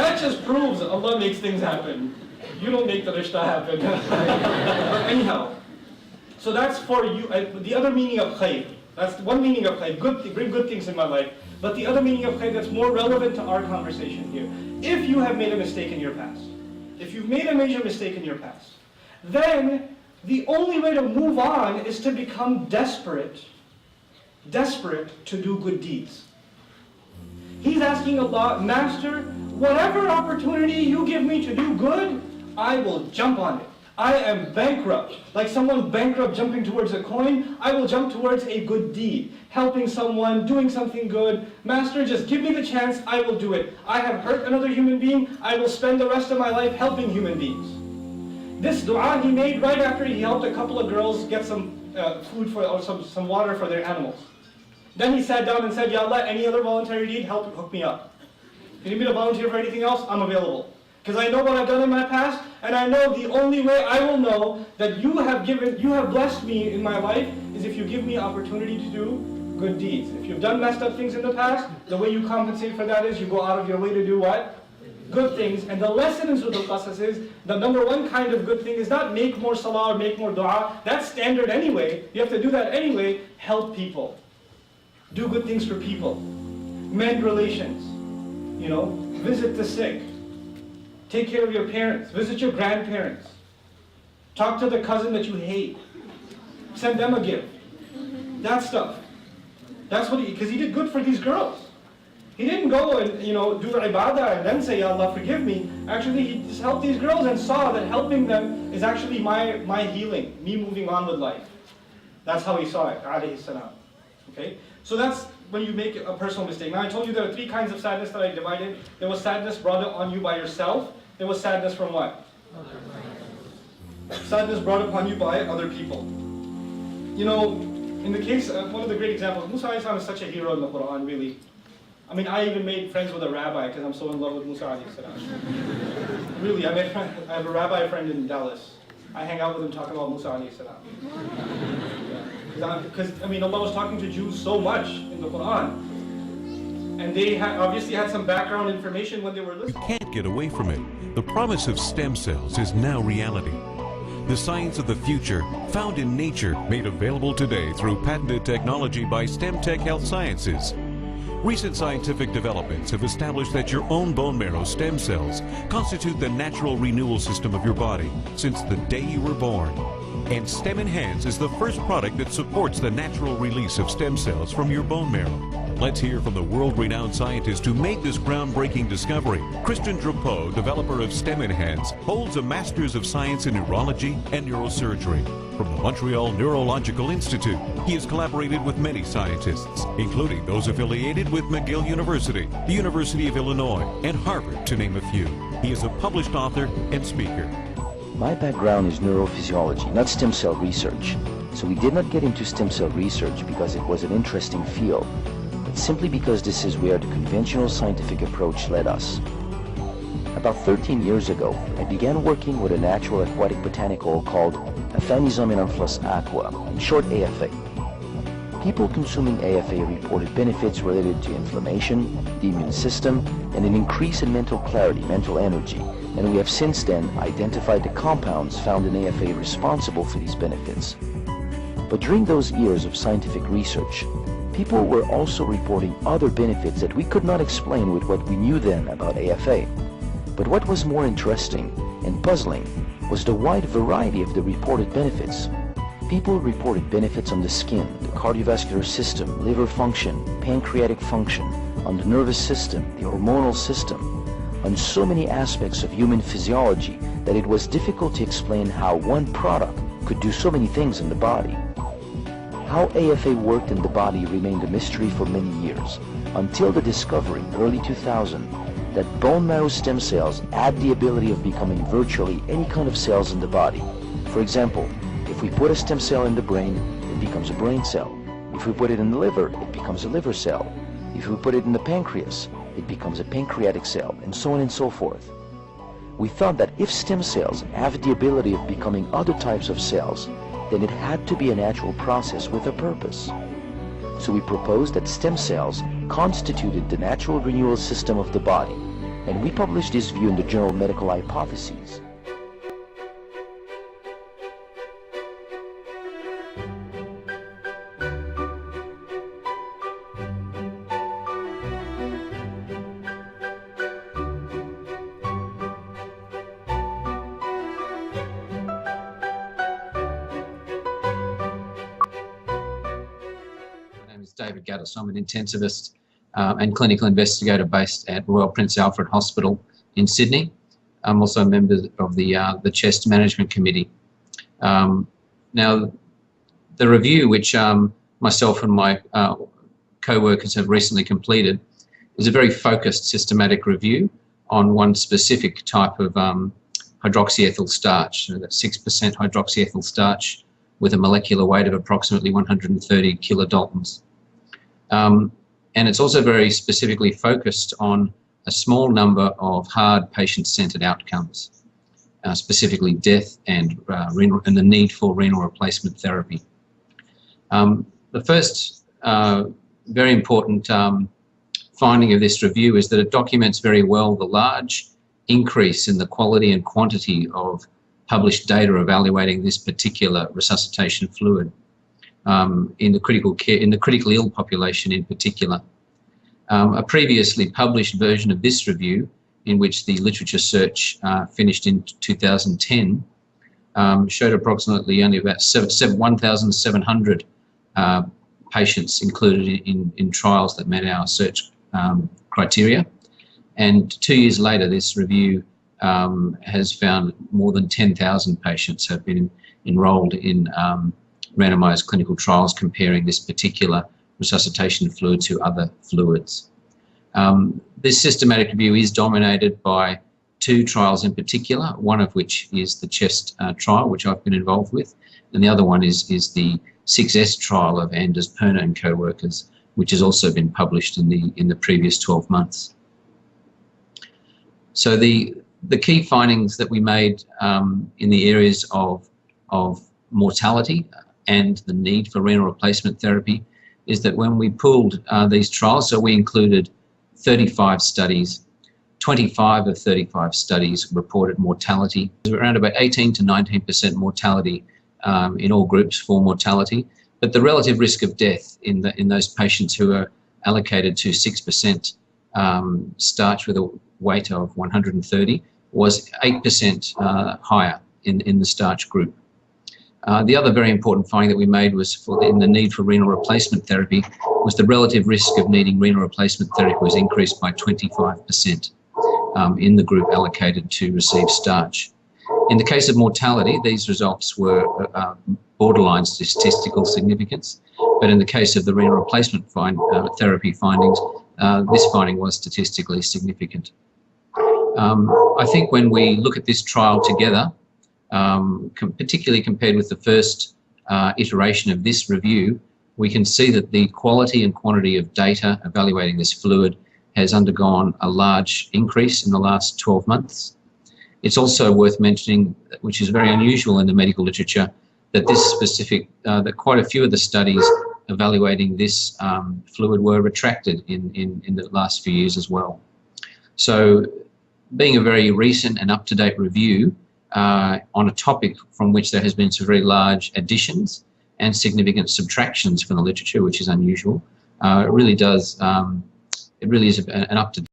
that just proves Allah makes things happen. You don't make the rishta happen. But anyhow, so that's for you. The other meaning of khayr. That's one meaning of khayr. Bring good things in my life. But the other meaning of khayr that's more relevant to our conversation here. If you have made a mistake in your past, if you've made a major mistake in your past, then the only way to move on is to become desperate to do good deeds. He's asking Allah, Master, whatever opportunity you give me to do good, I will jump on it. I am bankrupt. Like someone bankrupt jumping towards a coin, I will jump towards a good deed. Helping someone, doing something good. Master, just give me the chance, I will do it. I have hurt another human being, I will spend the rest of my life helping human beings. This dua he made right after he helped a couple of girls get some food or some water for their animals. Then he sat down and said, Ya Allah, any other voluntary deed, hook me up. If you need me to volunteer for anything else, I'm available. Because I know what I've done in my past, and I know the only way I will know that you have blessed me in my life is if you give me opportunity to do good deeds. If you've done messed up things in the past, the way you compensate for that is you go out of your way to do what? Good things. And the lesson in Surah Al-Qasas is, the number one kind of good thing is not make more salah or make more dua. That's standard anyway. You have to do that anyway. Help people. Do good things for people. Mend relations. Visit the sick. Take care of your parents. Visit your grandparents. Talk to the cousin that you hate. Send them a gift. That stuff. That's what because he did good for these girls. He didn't go and do ibadah and then say, Ya Allah, forgive me. Actually, he just helped these girls and saw that helping them is actually my healing, me moving on with life. That's how he saw it, alayhi salam. Okay? So that's when you make a personal mistake. Now I told you there are three kinds of sadness that I divided. There was sadness brought on you by yourself. There was sadness from what? Sadness brought upon you by other people. In the case of one of the great examples, Musa alayhi salam is such a hero in the Quran, really. I mean, I even made friends with a rabbi because I'm so in love with Musa alayhi salam. Really, I have a rabbi friend in Dallas. I hang out with him talking about Musa alayhi salam. Because Allah was talking to Jews so much in the Quran. And they obviously had some background information when they were listening. We can't get away from it. The promise of stem cells is now reality. The science of the future, found in nature, made available today through patented technology by StemTech Health Sciences. Recent scientific developments have established that your own bone marrow stem cells constitute the natural renewal system of your body since the day you were born. And Stem Enhance is the first product that supports the natural release of stem cells from your bone marrow. Let's hear from the world-renowned scientist who made this groundbreaking discovery. Christian Drapeau, developer of Stem Enhance, holds a Master's of Science in Neurology and Neurosurgery from the Montreal Neurological Institute. He has collaborated with many scientists, including those affiliated with McGill University, the University of Illinois, and Harvard, to name a few. He is a published author and speaker. My background is neurophysiology, not stem cell research. So we did not get into stem cell research because it was an interesting field, but simply because this is where the conventional scientific approach led us. About 13 years ago, I began working with a natural aquatic botanical called Aphanizominanthus aqua, in short AFA. People consuming AFA reported benefits related to inflammation, the immune system, and an increase in mental clarity, mental energy. And we have since then identified the compounds found in AFA responsible for these benefits. But during those years of scientific research, people were also reporting other benefits that we could not explain with what we knew then about AFA. But what was more interesting and puzzling was the wide variety of the reported benefits. People reported benefits on the skin, the cardiovascular system, liver function, pancreatic function, on the nervous system, the hormonal system, on so many aspects of human physiology that it was difficult to explain how one product could do so many things in the body. How AFA worked in the body remained a mystery for many years, until the discovery, early 2000, that bone marrow stem cells had the ability of becoming virtually any kind of cells in the body. For example, if we put a stem cell in the brain, it becomes a brain cell. If we put it in the liver, it becomes a liver cell. If we put it in the pancreas, it becomes a pancreatic cell, and so on and so forth. We thought that if stem cells have the ability of becoming other types of cells, then it had to be a natural process with a purpose. So we proposed that stem cells constituted the natural renewal system of the body, and we published this view in the journal Medical Hypotheses. My name is David Gaddis. I'm an intensivist and clinical investigator based at Royal Prince Alfred Hospital in Sydney. I'm also a member of the Chest Management Committee. Now, the review which myself and my co-workers have recently completed is a very focused systematic review on one specific type of hydroxyethyl starch, so that's 6% hydroxyethyl starch with a molecular weight of approximately 130 kilodaltons. And it's also very specifically focused on a small number of hard patient-centered outcomes, specifically death and the need for renal replacement therapy. The first very important finding of this review is that it documents very well the large increase in the quality and quantity of published data evaluating this particular resuscitation fluid in the critically ill population in particular. A previously published version of this review, in which the literature search finished in 2010, showed approximately only about 1,700 patients included in trials that met our search criteria. And 2 years later, this review has found more than 10,000 patients have been enrolled in randomized clinical trials comparing this particular resuscitation fluid to other fluids. This systematic review is dominated by 2 trials in particular, one of which is the CHEST trial, which I've been involved with, and the other one is the 6S trial of Anders Perner and co-workers, which has also been published in the previous 12 months. So the key findings that we made in the areas of mortality and the need for renal replacement therapy is that when we pooled these trials, so we included 35 studies, 25 of 35 studies reported mortality, around about 18 to 19% mortality in all groups for mortality, but the relative risk of death in those patients who are allocated to 6% starch with a weight of 130 was 8% higher in the starch group. The other very important finding that we made was in the need for renal replacement therapy was the relative risk of needing renal replacement therapy was increased by 25% in the group allocated to receive starch. In the case of mortality, these results were borderline statistical significance, but in the case of the renal replacement therapy findings, this finding was statistically significant. I think when we look at this trial together, particularly compared with the first iteration of this review, we can see that the quality and quantity of data evaluating this fluid has undergone a large increase in the last 12 months. It's also worth mentioning, which is very unusual in the medical literature, that that quite a few of the studies evaluating this fluid were retracted in the last few years as well. So, being a very recent and up-to-date review on a topic from which there has been some very large additions and significant subtractions from the literature, which is unusual, it really is an up-to-date